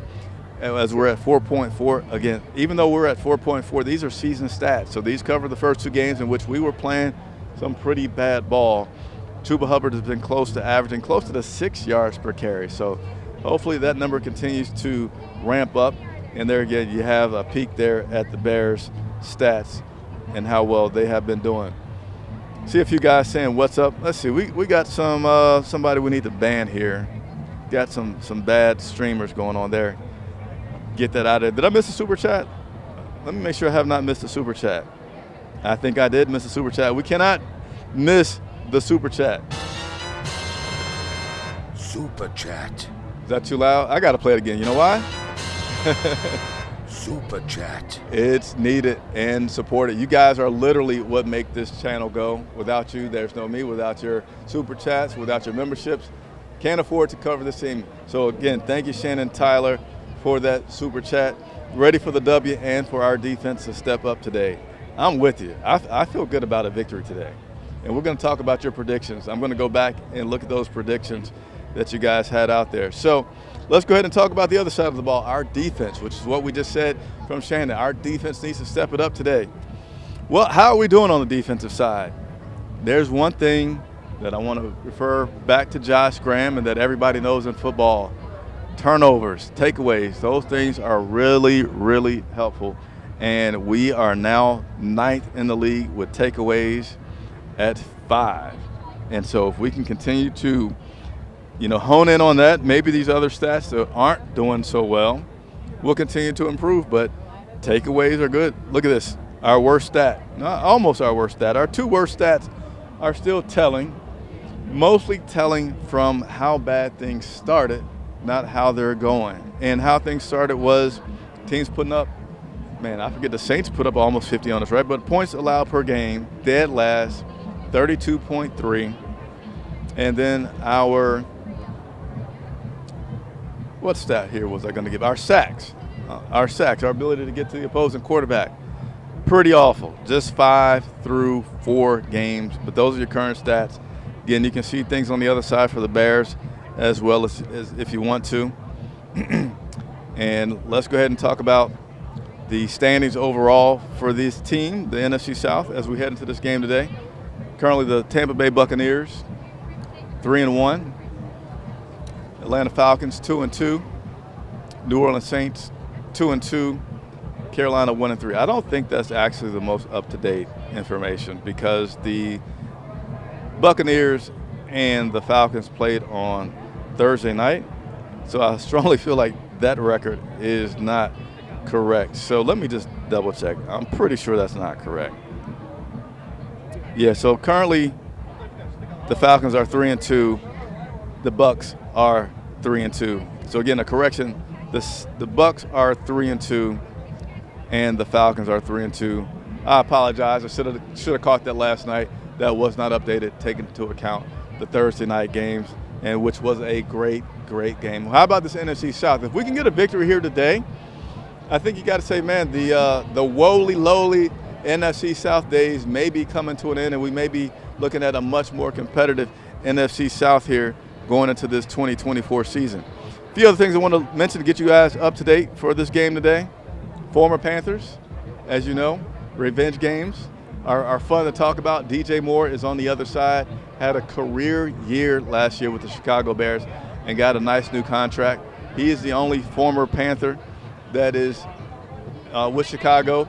as we're at 4.4. Again, even though we're at 4.4, these are season stats. So these cover the first 2 games in which we were playing some pretty bad ball. Chuba Hubbard has been close to averaging close to the 6 yards per carry. So hopefully that number continues to ramp up. And there again, you have a peek there at the Bears stats and how well they have been doing. See a few guys saying what's up. Let's see, we got some somebody we need to ban here. Got some bad streamers going on there. Get that out of there. Did I miss a super chat? Let me make sure I have not missed a super chat. I think I did miss a super chat. We cannot miss the super chat. Super chat. Is that too loud? I got to play it again. You know why? Super chat. It's needed and supported. You guys are literally what make this channel go. Without you, there's no me. Without your super chats, without your memberships, can't afford to cover this team. So again, thank you, Shannon Tyler, for that super chat. Ready for the W and for our defense to step up today. I'm with you. I feel good about a victory today. And we're going to talk about your predictions. I'm going to go back and look at those predictions that you guys had out there. So let's go ahead and talk about the other side of the ball, our defense, which is what we just said from Shannon. Our defense needs to step it up today. Well, how are we doing on the defensive side? There's one thing that I want to refer back to Josh Graham and that everybody knows in football. Turnovers, takeaways, those things are really, really helpful. And we are now 9th in the league with takeaways at 5. And so if we can continue to, hone in on that, maybe these other stats that aren't doing so well will continue to improve. But takeaways are good. Look at this, our worst stat, almost our worst stat. Our 2 worst stats are still telling, mostly telling from how bad things started, not how they're going. And how things started was teams putting up, I forget, the Saints put up almost 50 on us, right? But points allowed per game, dead last, 32.3. And then our, what stat here was I going to give? Our sacks, our ability to get to the opposing quarterback. Pretty awful, just 5 through 4 games. But those are your current stats. Again, you can see things on the other side for the Bears as well as if you want to. And let's go ahead and talk about the standings overall for this team, the NFC South, as we head into this game today. Currently the Tampa Bay Buccaneers, 3-1. Atlanta Falcons, 2-2. New Orleans Saints, 2-2. Carolina, 1-3. I don't think that's actually the most up-to-date information because the Buccaneers and the Falcons played on Thursday night. So I strongly feel like that record is not correct. So let me just double check. I'm pretty sure that's not correct. Yeah, so currently the Falcons are 3-2. The Bucs are 3-2. So again, a correction. The Bucs are 3-2. and the Falcons are 3-2. I apologize. I should have caught that last night. That was not updated, taking into account the Thursday night games, and which was a great game. How about this NFC South? If we can get a victory here today, I think you got to say, man, the woolly lowly NFC South days may be coming to an end, and we may be looking at a much more competitive NFC South here going into this 2024 season. A few other things I want to mention to get you guys up to date for this game today. Former Panthers, as you know, revenge games are fun to talk about. DJ Moore is on the other side, had a career year last year with the Chicago Bears and got a nice new contract. He is the only former Panther that is with Chicago.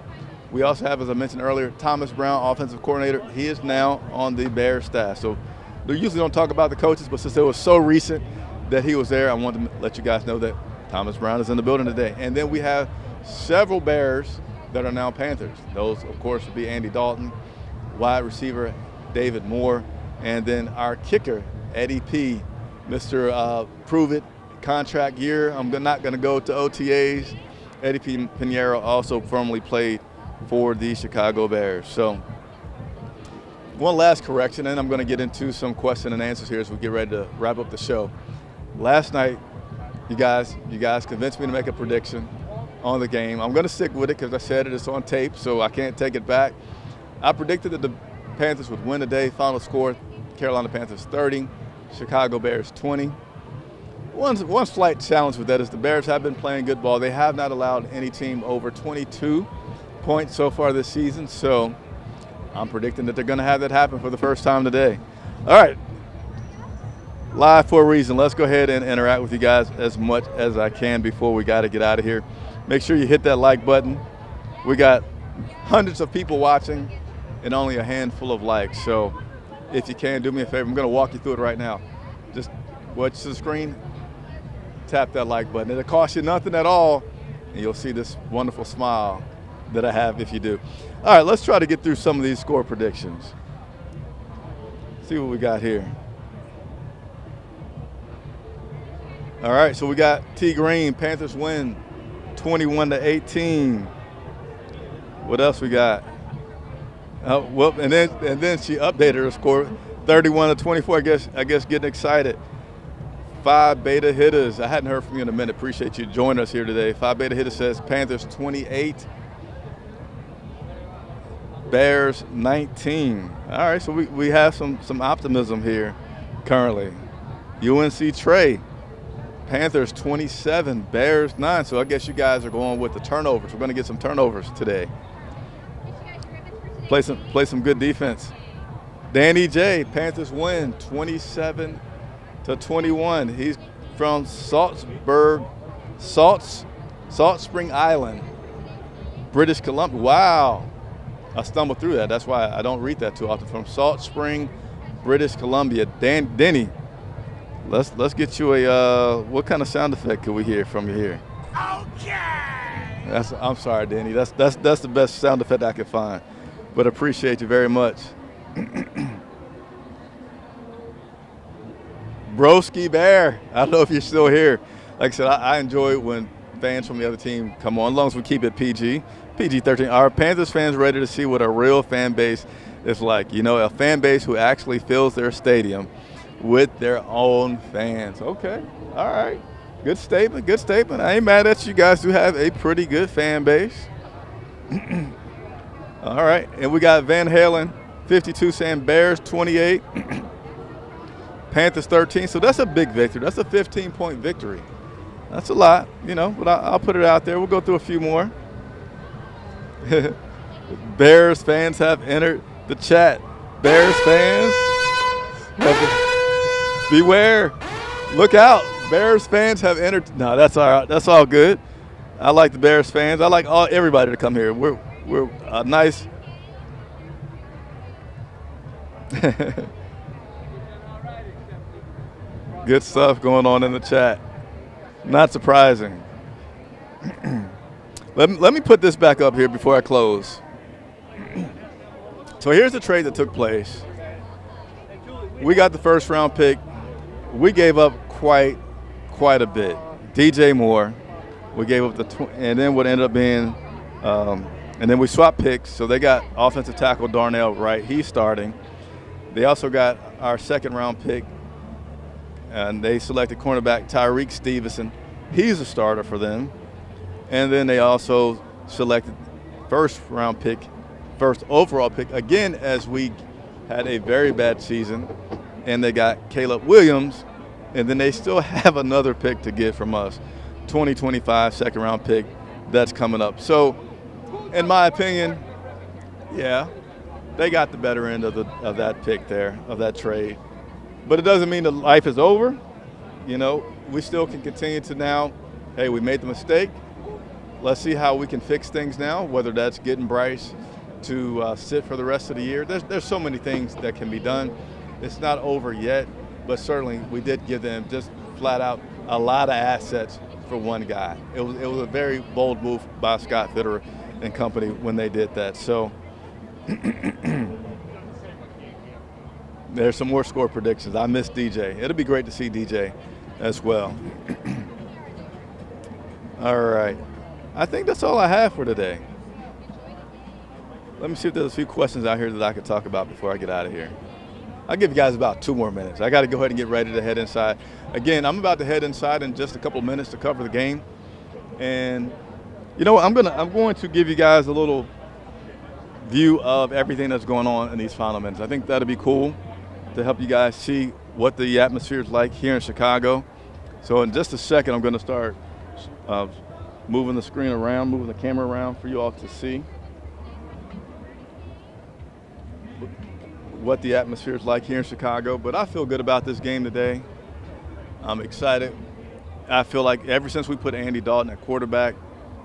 We also have, as I mentioned earlier, Thomas Brown, offensive coordinator. He is now on the Bears staff. So they usually don't talk about the coaches, but since it was so recent that he was there, I wanted to let you guys know that Thomas Brown is in the building today. And then we have several Bears that are now Panthers. Those, of course, would be Andy Dalton, wide receiver David Moore, and then our kicker, Eddie P., Mr. Prove It, contract year. I'm not going to go to OTAs. Eddie P. Pinheiro also formerly played for the Chicago Bears. So one last correction, and I'm going to get into some question and answers here as we get ready to wrap up the show. Last night, you guys convinced me to make a prediction on the game. I'm going to stick with it because I said it's on tape, so I can't take it back. I predicted that the Panthers would win today. Final score, Carolina Panthers 30, Chicago Bears 20. One slight challenge with that is the Bears have been playing good ball. They have not allowed any team over 22 points so far this season, so I'm predicting that they're going to have that happen for the first time today. All right, live for a reason. Let's go ahead and interact with you guys as much as I can before we got to get out of here. Make sure you hit that like button. We got hundreds of people watching and only a handful of likes, so if you can, do me a favor. I'm going to walk you through it right now. Just watch the screen, tap that like button. It'll cost you nothing at all, and you'll see this wonderful smile that I have if you do. All right, let's try to get through some of these score predictions. See what we got here. All right, so we got T. Green, Panthers win 21-18. What else we got? Well, and then she updated her score, 31-24. I guess getting excited. Phi Beta Hitters. I hadn't heard from you in a minute. Appreciate you joining us here today. Phi Beta Hitters says Panthers 28, Bears 19. All right, so we have some optimism here currently. UNC Trey, Panthers 27, Bears 9. So I guess you guys are going with the turnovers. We're going to get some turnovers today. Play some good defense. Danny J, Panthers win 27-21. He's from Salt Spring Island, British Columbia. Wow. I stumbled through that. That's why I don't read that too often. From Salt Spring, British Columbia. Denny, let's get you a what kind of sound effect could we hear from you here? Okay. I'm sorry, Denny. That's the best sound effect I could find. But appreciate you very much. Broski Bear, I don't know if you're still here. Like I said, I enjoy it when fans from the other team come on, as long as we keep it PG-13. Are Panthers fans ready to see what a real fan base is like? You know, a fan base who actually fills their stadium with their own fans. Okay, all right. Good statement. I ain't mad at you. Guys do have a pretty good fan base. All right, and we got Van Halen, 52, saying Bears 28, Panthers 13. So that's a big victory. That's a 15-point victory. That's a lot, you know, but I'll put it out there. We'll go through a few more. Bears fans have entered the chat. Bears fans, beware. Look out. Bears fans have entered. No, that's all right. That's all good. I like the Bears fans. I like everybody to come here. We're nice. Good stuff going on in the chat. Not surprising. Let me put this back up here before I close. So here's the trade that took place. We got the first round pick. We gave up quite a bit. DJ Moore. We gave up and then what ended up being And then we swapped picks, so they got offensive tackle Darnell Wright. He's starting. They also got our second-round pick, and they selected cornerback Tyreek Stevenson. He's a starter for them. And then they also selected first overall pick, again, as we had a very bad season, and they got Caleb Williams, and then they still have another pick to get from us, 2025 second-round pick that's coming up. So, in my opinion, yeah, they got the better end of that pick there, of that trade. But it doesn't mean that life is over. You know, we still can continue to now, hey, we made the mistake. Let's see how we can fix things now, whether that's getting Bryce to sit for the rest of the year. There's so many things that can be done. It's not over yet, but certainly we did give them just flat out a lot of assets for one guy. It was a very bold move by Scott Fitterer and company when they did that. So there's some more score predictions. I miss DJ. It'll be great to see DJ as well. All right. I think that's all I have for today. Let me see if there's a few questions out here that I could talk about before I get out of here. I'll give you guys about 2 more minutes. I got to go ahead and get ready to head inside. Again, I'm about to head inside in just a couple of minutes to cover the game. And you know what, I'm going to give you guys a little view of everything that's going on in these final minutes. I think that'll be cool to help you guys see what the atmosphere is like here in Chicago. So in just a second, I'm going to start moving the screen around, moving the camera around for you all to see what the atmosphere is like here in Chicago. But I feel good about this game today. I'm excited. I feel like ever since we put Andy Dalton at quarterback,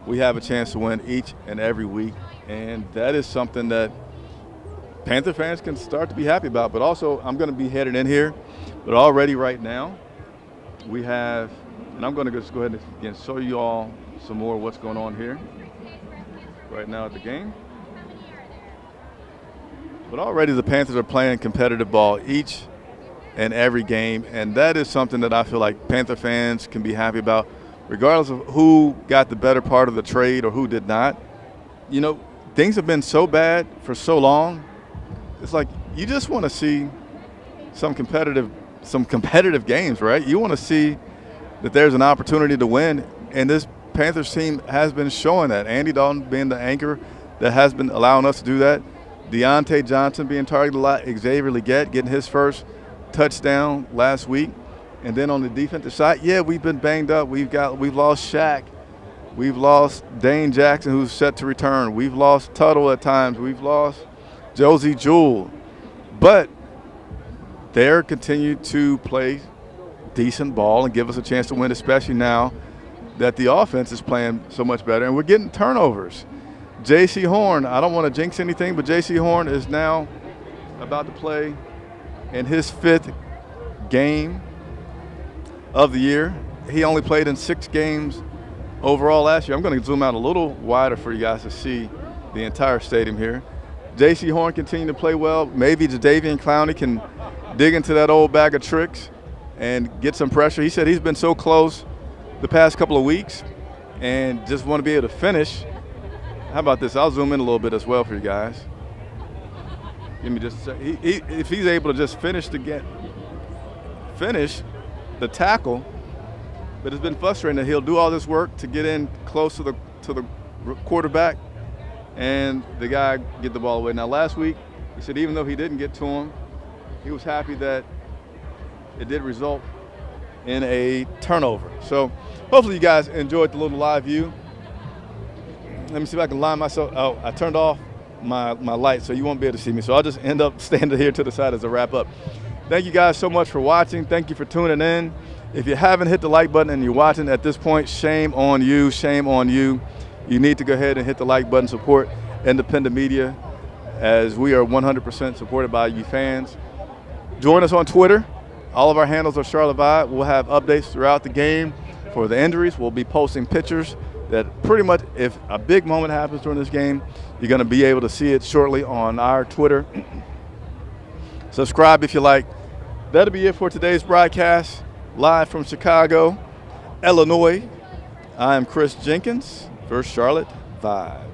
we have a chance to win each and every week. And that is something that Panther fans can start to be happy about. But also, I'm going to be headed in here. But already right now, we have, and I'm going to just go ahead and again show you all some more of what's going on here right now at the game. But already the Panthers are playing competitive ball each and every game, and that is something that I feel like Panther fans can be happy about, regardless of who got the better part of the trade or who did not. You know, things have been so bad for so long. It's like you just want to see some competitive games, right? You want to see that there's an opportunity to win, and this Panthers team has been showing that. Andy Dalton being the anchor that has been allowing us to do that. Deontay Johnson being targeted a lot. Xavier Legette getting his first touchdown last week. And then on the defensive side, yeah, we've been banged up. We've lost Shaq. We've lost Dane Jackson, who's set to return. We've lost Tuttle at times. We've lost Josie Jewell. But they're continued to play decent ball and give us a chance to win, especially now that the offense is playing so much better. And we're getting turnovers. J.C. Horn, I don't want to jinx anything, but J.C. Horn is now about to play in his 5th game of the year. He only played in 6 games overall last year. I'm going to zoom out a little wider for you guys to see the entire stadium here. J.C. Horn continuing to play well. Maybe Jadeveon Clowney can dig into that old bag of tricks and get some pressure. He said he's been so close the past couple of weeks and just want to be able to finish. How about this? I'll zoom in a little bit as well for you guys. Give me just a second. If he's able to just finish the tackle, but it's been frustrating that he'll do all this work to get in close to the quarterback, and the guy get the ball away. Now, last week, he said even though he didn't get to him, he was happy that it did result in a turnover. So hopefully you guys enjoyed the little live view. Let me see if I can line myself. Oh, I turned off my light, so you won't be able to see me. So I'll just end up standing here to the side as a wrap up. Thank you guys so much for watching. Thank you for tuning in. If you haven't hit the like button and you're watching at this point, shame on you, shame on you. You need to go ahead and hit the like button, support independent media, as we are 100% supported by you fans. Join us on Twitter. All of our handles are Charlotte Vibe. We'll have updates throughout the game for the injuries. We'll be posting pictures that pretty much if a big moment happens during this game, you're going to be able to see it shortly on our Twitter. Subscribe if you like. That'll be it for today's broadcast, live from Chicago, Illinois. I am Chris Jenkins for Charlotte Vibe.